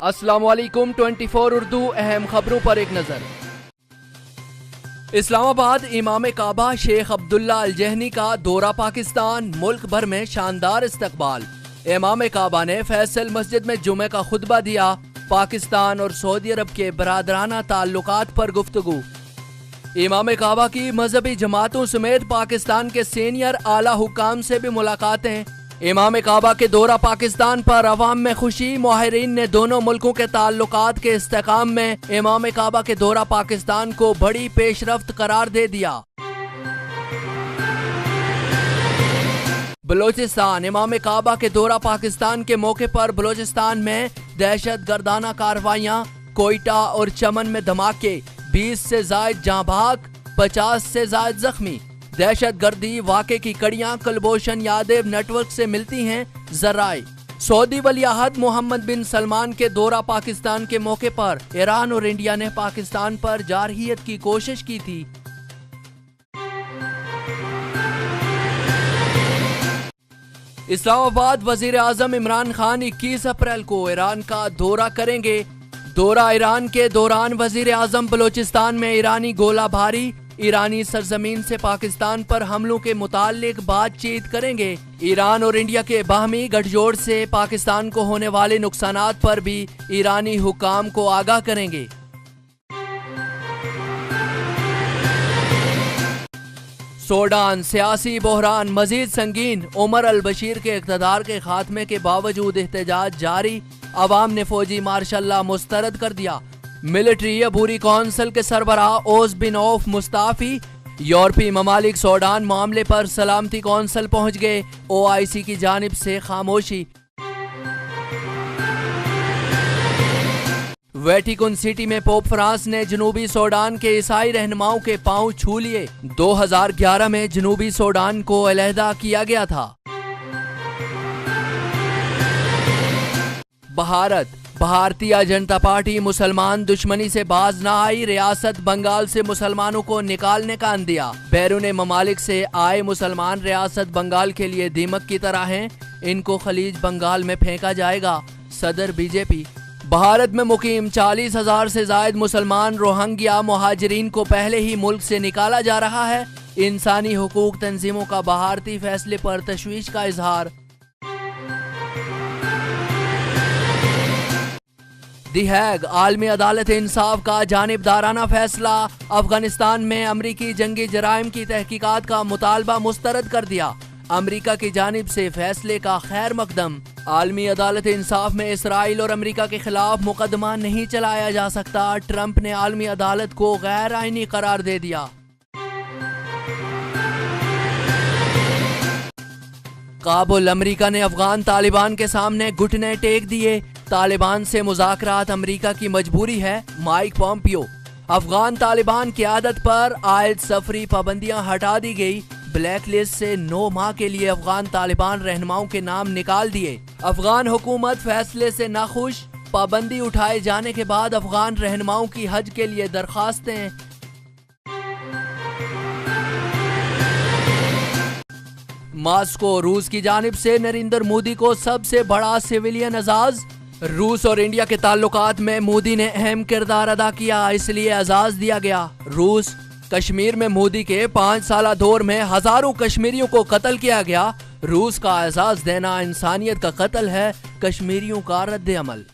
अस्सलाम वालेकुम 24 उर्दू अहम खबरों पर एक नजर। इस्लामाबाद इमाम काबा शेख अब्दुल्ला अल जहनी का दौरा पाकिस्तान, मुल्क भर में शानदार इस्तकबाल। इमाम काबा ने फैसल मस्जिद में जुमे का खुतबा दिया। पाकिस्तान और सऊदी अरब के बरादराना ताल्लुकात पर गुफ्तगू। इमाम काबा की मजहबी जमातों समेत पाकिस्तान के सीनियर आला हुकाम से भी मुलाकातें। इमाम काबा के दौरा पाकिस्तान पर अवाम में खुशी। मुहाजिरीन ने दोनों मुल्कों के ताल्लुकात के इस्तेकाम में इमाम काबा के दौरा पाकिस्तान को बड़ी पेशरफ्त करार दे दिया। बलोचिस्तान इमाम काबा के दौरा पाकिस्तान के मौके पर बलोचिस्तान में दहशत गर्दाना कार्रवाइयाँ, कोयटा और चमन में धमाके, 20 से जायद जाँ भाग, 50 से जायद जख्मी। दहशत गर्दी वाक़े की कड़ियां कुलभूषण यादव नेटवर्क से मिलती हैं जराए। सऊदी वलीअहद मोहम्मद बिन सलमान के दौरा पाकिस्तान के मौके पर ईरान और इंडिया ने पाकिस्तान पर जारहियत की कोशिश की थी। इस्लामाबाद वजीर आजम इमरान खान 21 अप्रैल को ईरान का दौरा करेंगे। दौरा ईरान के दौरान वजीर आजम बलोचिस्तान में ईरानी गोलाबारी, ईरानी सरजमीन से पाकिस्तान पर हमलों के मुताल्लिक बातचीत करेंगे। ईरान और इंडिया के बाहमी गठजोड़ से पाकिस्तान को होने वाले नुकसानात पर भी ईरानी हुकाम को आगाह करेंगे। सूडान सियासी बहरान मजीद संगीन। उमर अल बशीर के इक़्तिदार के खात्मे के बावजूद एहतजाज जारी। अवाम ने फौजी मार्शल मुस्तरद कर दिया। मिलिट्री अबूरी कौंसिल के सरबराह ओज बिन औफ मुस्ताफी। यूरोपीय ममालिक सूडान मामले पर सलामती कौंसिल पहुंच गए। OIC की जानिब से खामोशी। वेटिकन सिटी में पोप फ्रांस ने जनूबी सूडान के ईसाई रहनुमाओं के पांव छू लिए। 2011 में जनूबी सूडान को अलहदा किया गया था। भारतीय जनता पार्टी मुसलमान दुश्मनी से बाज न आई। रियासत बंगाल से मुसलमानों को निकालने का अंदिया। बैरून ममालिक से आए मुसलमान रियासत बंगाल के लिए दीमक की तरह हैं। इनको खलीज बंगाल में फेंका जाएगा। सदर BJP। भारत में मुकीम 40,000 से जायद मुसलमान रोहिंग्या मुहाजिरीन को पहले ही मुल्क से निकाला जा रहा है। इंसानी हुकूक तंजीमों का भारतीय फैसले पर तशवीश का इजहार। दी हैग आलमी अदालत इंसाफ का जानिबदाराना फैसला। अफगानिस्तान में अमरीकी जंगी जराइम की तहकीकात का मुतालबा मुस्तरद कर दिया। अमरीका की जानिब से फैसले का खैर मकदम। आलमी अदालत इंसाफ में इसराइल और अमरीका के खिलाफ मुकदमा नहीं चलाया जा सकता। ट्रंप ने आलमी अदालत को गैर आईनी करार दे दिया। काबुल अमरीका ने अफगान तालिबान के सामने घुटने टेक दिए। तालिबान से मुज़ाकरात अमरीका की मजबूरी है। Mike Pompeo. अफगान तालिबान की आदत पर आयद सफरी पाबंदियां हटा दी गई। ब्लैक लिस्ट से 9 माह के लिए अफगान तालिबान रहनुमाओं के नाम निकाल दिए। अफगान हुकूमत फैसले से नाखुश। पाबंदी उठाए जाने के बाद अफगान रहनुमाओं की हज के लिए दरखास्तें। मॉस्को रूस की जानिब से नरेंद्र मोदी को सबसे बड़ा सिविलियन एजाज। रूस और इंडिया के ताल्लुकात में मोदी ने अहम किरदार अदा किया, इसलिए एजाज दिया गया। रूस। कश्मीर में मोदी के 5 साला दौर में हजारों कश्मीरियों को कत्ल किया गया। रूस का एजाज देना इंसानियत का कत्ल है। कश्मीरियों का रद्द अमल।